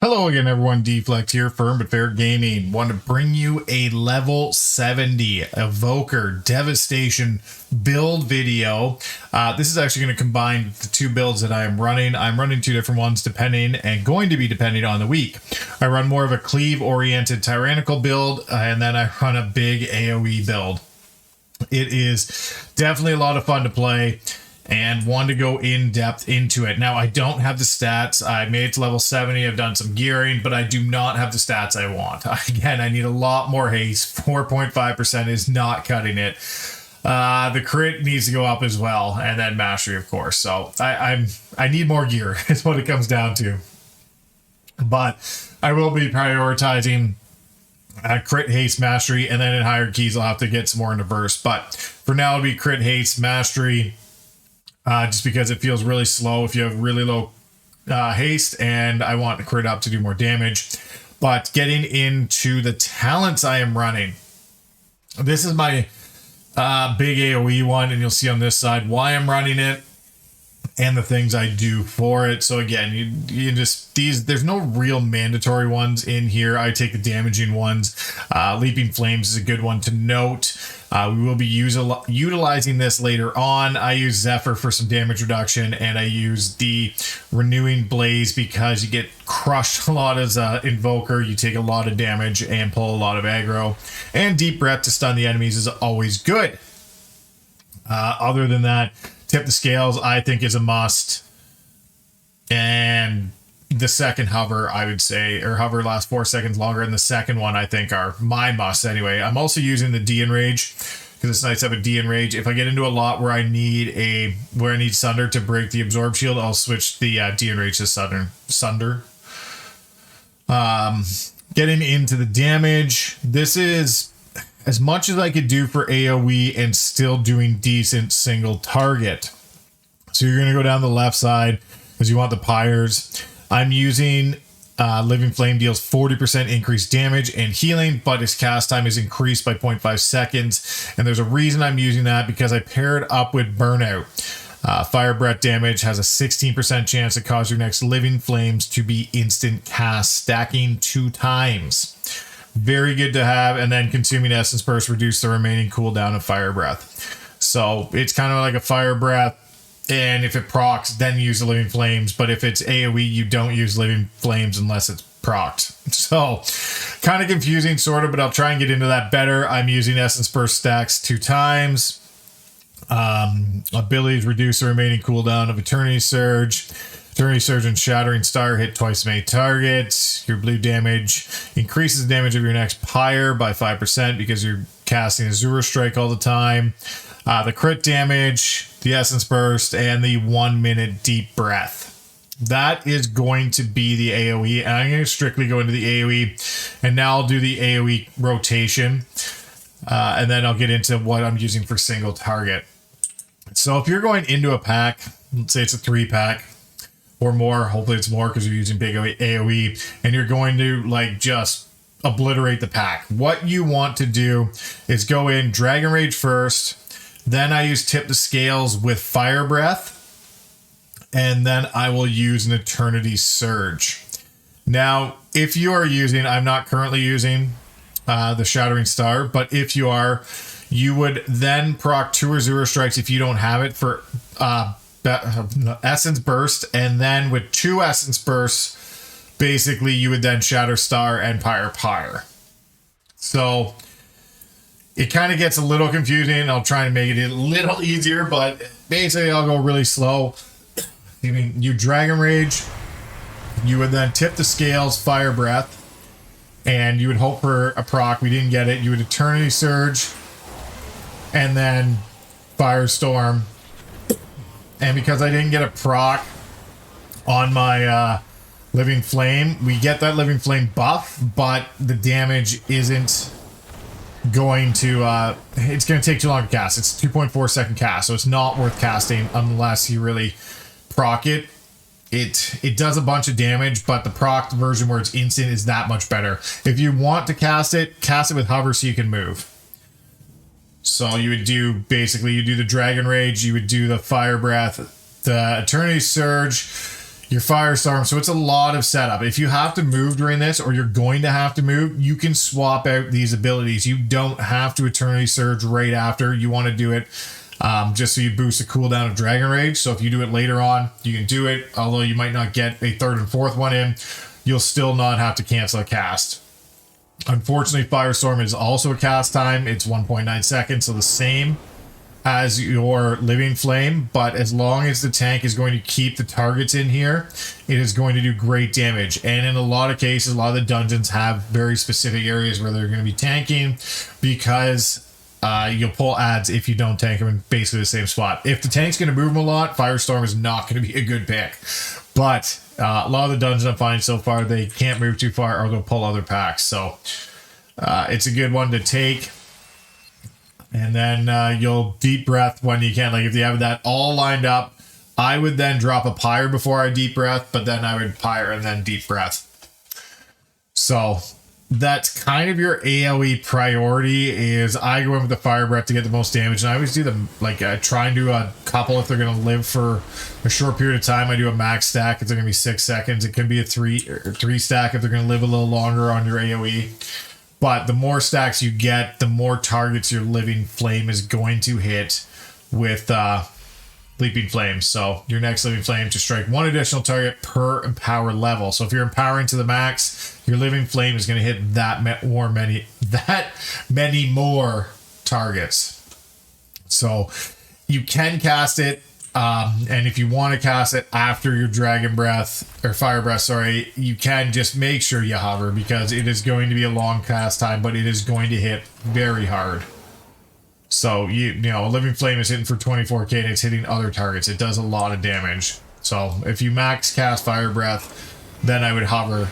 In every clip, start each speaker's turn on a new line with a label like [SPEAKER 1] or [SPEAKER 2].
[SPEAKER 1] Hello again, everyone. Deflect here, Firm but Fair Gaming. Want to bring you a level 70 Evoker Devastation build video. This is actually going to combine the two builds that I am running. I'm running two different ones depending on the week. I run more of a Cleave-oriented Tyrannical build, and then I run a big AOE build. It is definitely a lot of fun to play and want to go in depth into it. Now, I don't have the stats. I made it to level 70. I've done some gearing, but I do not have the stats I want. Again, I need a lot more haste. 4.5% is not cutting it. The crit needs to go up as well, and then mastery, of course. So I need more gear is what it comes down to. But I will be prioritizing crit, haste, mastery, and then in higher keys I'll have to get some more into burst. But for now, it'll be crit, haste, mastery. Just because it feels really slow if you have really low haste, and I want to crit up to do more damage. But getting into the talents I am running, this is my big AOE one, and you'll see on this side why I'm running it and the things I do for it. So again, you just there's no real mandatory ones in here. I take the damaging ones. Leaping Flames is a good one to note. We will be utilizing this later on. I use Zephyr for some damage reduction, and I use the Renewing Blaze because you get crushed a lot as an Invoker. You take a lot of damage and pull a lot of aggro. And Deep Breath to stun the enemies is always good. Other than that, Tip the Scales I think is a must. And the second hover, I would say, or hover lasts 4 seconds longer, and the second one I think are my must anyway. I'm also using the De-Enrage because it's nice to have a De-Enrage. If I get into a lot where I need Sunder to break the Absorb Shield, I'll switch the De-Enrage to Sunder. Getting into the damage, this is as much as I could do for AOE and still doing decent single target. So you're going to go down the left side because you want the pyres. I'm using Living Flame deals 40% increased damage and healing, but its cast time is increased by 0.5 seconds. And there's a reason I'm using that, because I paired up with Burnout. Fire Breath damage has a 16% chance to cause your next Living Flames to be instant cast, stacking 2 times. Very good to have. And then Consuming Essence Burst reduce the remaining cooldown of Fire Breath. So it's kind of like a Fire Breath. And if it procs, then use the Living Flames. But if it's AoE, you don't use Living Flames unless it's procced. So, kind of confusing, sort of, but I'll try and get into that better. I'm using Essence Burst stacks 2 times. Abilities reduce the remaining cooldown of Eternity Surge. Eternity Surge and Shattering Star hit twice as many targets. Your blue damage increases the damage of your next pyre by 5% because you're casting Azure Strike all the time. The crit damage, the Essence Burst, and the 1 minute Deep Breath. That is going to be the AoE, and I'm going to strictly go into the AoE, and now I'll do the AoE rotation, and then I'll get into what I'm using for single target. So if you're going into a pack, let's say it's a 3-pack or more, hopefully it's more because you're using big AoE, and you're going to like just obliterate the pack. What you want to do is go in Dragon Rage first. Then I use Tip the Scales with Fire Breath. And then I will use an Eternity Surge. Now, if you are using, I'm not currently using the Shattering Star, but if you are, you would then proc 2 Azure Strikes if you don't have it for Essence Burst. And then with 2 Essence Bursts, basically you would then Shatter Star and Pyre. So it kind of gets a little confusing. I'll try and make it a little easier, but basically I'll go really slow. I mean, you Dragon Rage, you would then Tip the Scales, Fire Breath, and you would hope for a proc. We didn't get it. You would Eternity Surge, and then Firestorm. And because I didn't get a proc on my Living Flame, we get that Living Flame buff, but the damage isn't going to it's going to take too long to cast. It's 2.4 second cast, so it's not worth casting unless you really proc it. It does a bunch of damage, but the proc version where it's instant is that much better. If you want to cast it with hover so you can move. So you would do basically, you do the Dragon Rage, you would do the Fire Breath, the Eternity Surge, your Firestorm. So it's a lot of setup. If you have to move during this, or you're going to have to move, you can swap out these abilities. You don't have to Eternity Surge right after. You want to do it just so you boost the cooldown of Dragon Rage. So if you do it later on, you can do it. Although you might not get a third and fourth one in, you'll still not have to cancel a cast. Unfortunately, Firestorm is also a cast time. It's 1.9 seconds, so the same as your Living Flame, but as long as the tank is going to keep the targets in here, it is going to do great damage. And in a lot of cases, a lot of the dungeons have very specific areas where they're going to be tanking, because you'll pull ads if you don't tank them in basically the same spot. If the tank's going to move them a lot, Firestorm is not going to be a good pick. But a lot of the dungeons I'm finding so far, they can't move too far or they'll pull other packs. So it's a good one to take. And then you'll Deep Breath when you can. Like if you have that all lined up, I would then drop a Pyre before I Deep Breath, but then I would Pyre and then Deep Breath. So that's kind of your AOE priority. Is I go in with the Fire Breath to get the most damage, and I always do them like I try and do a couple if they're going to live for a short period of time. I do a max stack if they're going to be 6 seconds. It can be a three stack if they're going to live a little longer on your AOE. But the more stacks you get, the more targets your Living Flame is going to hit with Leaping Flame. So your next Living Flame to strike one additional target per empower level. So if you're empowering to the max, your Living Flame is going to hit that many more targets. So you can cast it. And if you want to cast it after your Dragon Breath or Fire Breath, sorry, you can just make sure you hover, because it is going to be a long cast time, but it is going to hit very hard. So you know, a Living Flame is hitting for 24k and it's hitting other targets. It does a lot of damage. So if you max cast Fire Breath, then I would hover,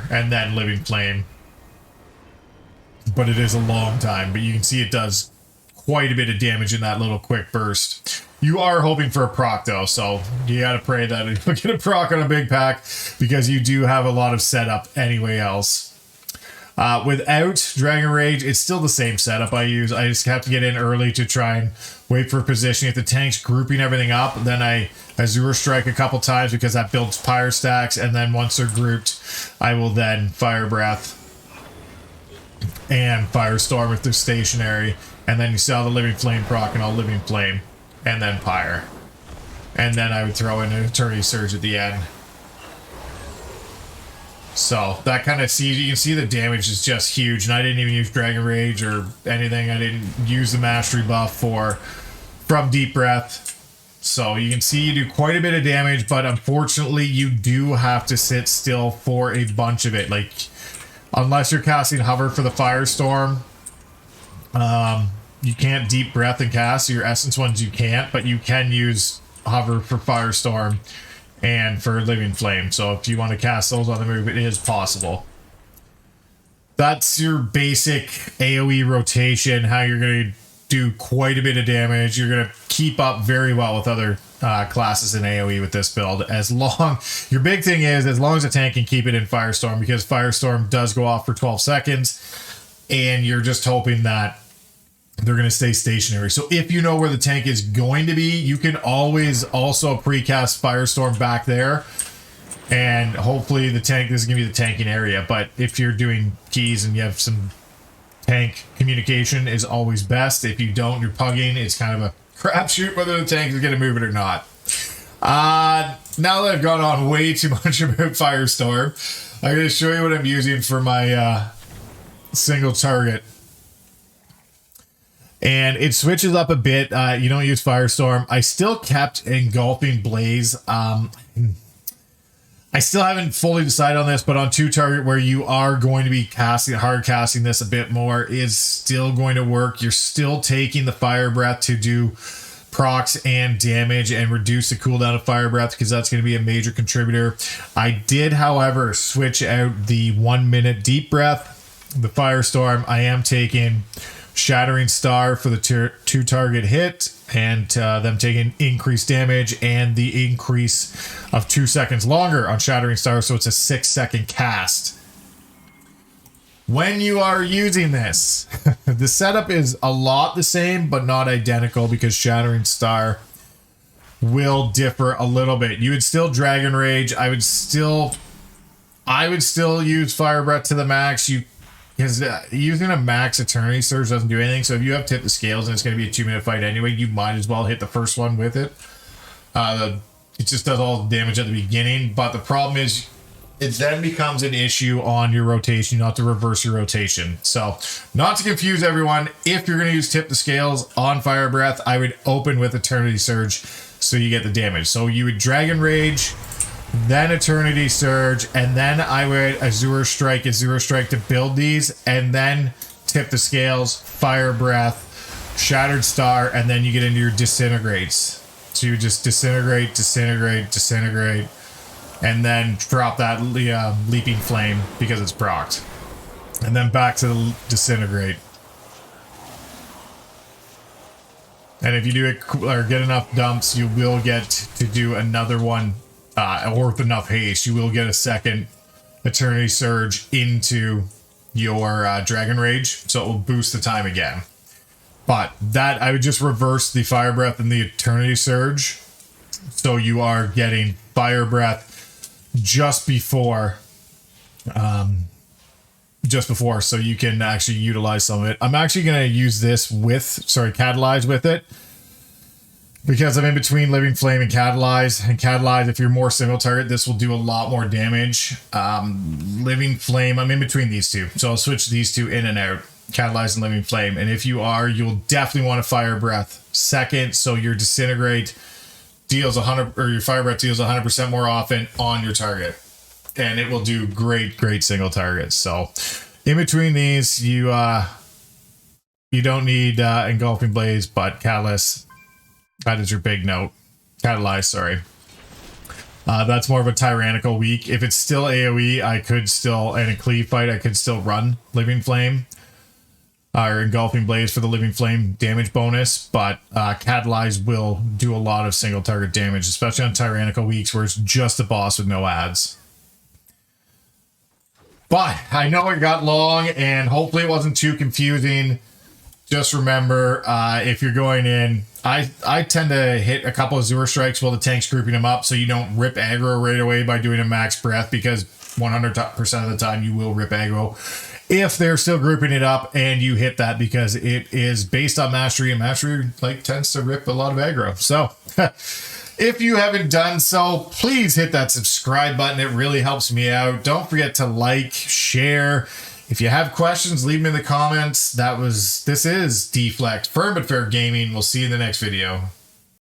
[SPEAKER 1] and then Living Flame. But it is a long time, but you can see it does quite a bit of damage in that little quick burst. You are hoping for a proc though, so you gotta pray that you'll get a proc on a big pack, because you do have a lot of setup anyway else. Without Dragon Rage, it's still the same setup I use. I just have to get in early to try and wait for positioning. If the tank's grouping everything up, then I Azure Strike a couple times, because that builds Pyre stacks, and then once they're grouped, I will then Fire Breath and Firestorm if they're stationary. And then you saw the Living Flame proc, and I'll Living Flame, and then Pyre. And then I would throw in an Eternity Surge at the end. So that kind of you can see the damage is just huge. And I didn't even use Dragon Rage or anything. I didn't use the Mastery buff from Deep Breath. So you can see you do quite a bit of damage, but unfortunately you do have to sit still for a bunch of it. Like, unless you're casting Hover for the Firestorm, you can't Deep Breath and cast. So your Essence ones you can't, but you can use Hover for Firestorm and for Living Flame. So if you want to cast those on the move, it is possible. That's your basic AoE rotation, how you're going to do quite a bit of damage. You're going to keep up very well with other classes in AoE with this build. Your big thing is, as long as the tank can keep it in Firestorm, because Firestorm does go off for 12 seconds, and you're just hoping that they're going to stay stationary. So if you know where the tank is going to be, you can always also precast Firestorm back there, and hopefully this is going to be the tanking area. But if you're doing keys and you have some tank communication, is always best. If you don't, you're pugging. It's kind of a crapshoot whether the tank is going to move it or not. Now that I've gone on way too much about Firestorm, I'm going to show you what I'm using for my single target. And it switches up a bit. You don't use Firestorm. I still kept Engulfing Blaze. I still haven't fully decided on this, but on 2 target where you are going to be hard casting this a bit more is still going to work. You're still taking the Fire Breath to do procs and damage and reduce the cooldown of Fire Breath, because that's going to be a major contributor. I did, however, switch out the 1 minute Deep Breath, the Firestorm. I am taking Shattering Star for the 2 target hit, and them taking increased damage and the increase of 2 seconds longer on Shattering Star, so it's a 6-second cast. When you are using this, the setup is a lot the same, but not identical, because Shattering Star will differ a little bit. You would still Dragon Rage. I would still use Fire Breath to the max. Because using a max Eternity Surge doesn't do anything. So if you have tipped the scales and it's going to be a 2-minute fight anyway, you might as well hit the first one with it. It just does all the damage at the beginning. But the problem is, it then becomes an issue on your rotation. You have to reverse your rotation. So, not to confuse everyone, if you're going to use Tip the Scales on Fire Breath, I would open with Eternity Surge so you get the damage. So you would Dragon Rage, then Eternity Surge, and then I would Azure Strike to build these, and then Tip the Scales, Fire Breath, Shattered Star, and then you get into your Disintegrates. So you just disintegrate, and then drop that Leaping Flame because it's procced. And then back to the Disintegrate. And if you do it or get enough dumps, you will get to do another one, or with enough haste, you will get a second Eternity Surge into your Dragon Rage, so it will boost the time again. But that, I would just reverse the Fire Breath and the Eternity Surge, so you are getting Fire Breath just before, so you can actually utilize some of it. I'm actually going to use this Catalyze with it, because I'm in between Living Flame and Catalyze. And Catalyze, if you're more single target, this will do a lot more damage. Living Flame, I'm in between these two, so I'll switch these two in and out, Catalyze and Living Flame. And if you are, you'll definitely want to Fire Breath second, so your Disintegrate deals 100, or your Fire Breath deals 100% more often on your target, and it will do great single targets. So in between these, you don't need Engulfing Blaze, but Catalyst, that is your big note. Catalyze, sorry. That's more of a Tyrannical week. If it's still AOE, I could still, in a Cleave fight, I could still run Living Flame or Engulfing Blaze for the Living Flame damage bonus, but Catalyze will do a lot of single target damage, especially on Tyrannical weeks where it's just a boss with no ads. But I know it got long, and hopefully it wasn't too confusing. Just remember, if you're going in, I tend to hit a couple of Azure Strikes while the tank's grouping them up, so you don't rip aggro right away by doing a max breath, because 100% of the time you will rip aggro if they're still grouping it up and you hit that, because it is based on mastery, and mastery tends to rip a lot of aggro. So if you haven't done so, please hit that subscribe button. It really helps me out. Don't forget to like, share. If you have questions, leave them in the comments. This is Deflect, Firm but Fair Gaming. We'll see you in the next video.